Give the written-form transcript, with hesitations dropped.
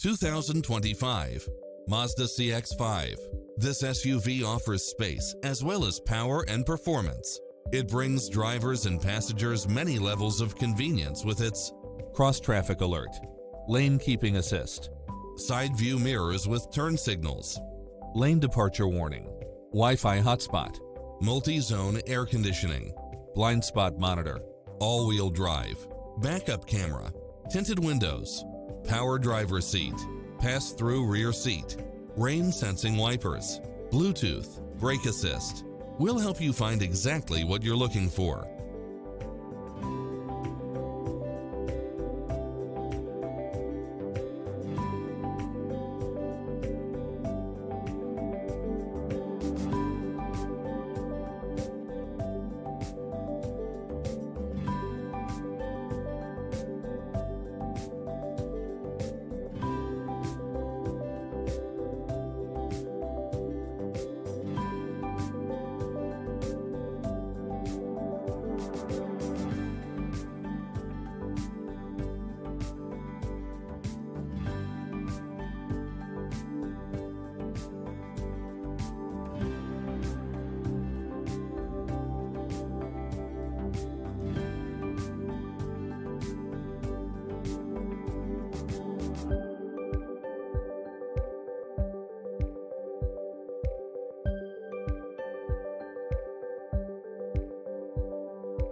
2025 Mazda CX-5. This SUV offers space as well as power and performance. It brings drivers and passengers many levels of convenience with its cross-traffic alert, lane keeping assist, side view mirrors with turn signals, lane departure warning, Wi-Fi hotspot, multi-zone air conditioning, blind spot monitor, all-wheel drive, backup camera, tinted windows, power driver seat, pass-through rear seat, rain-sensing wipers, Bluetooth, brake assist. We'll help you find exactly what you're looking for.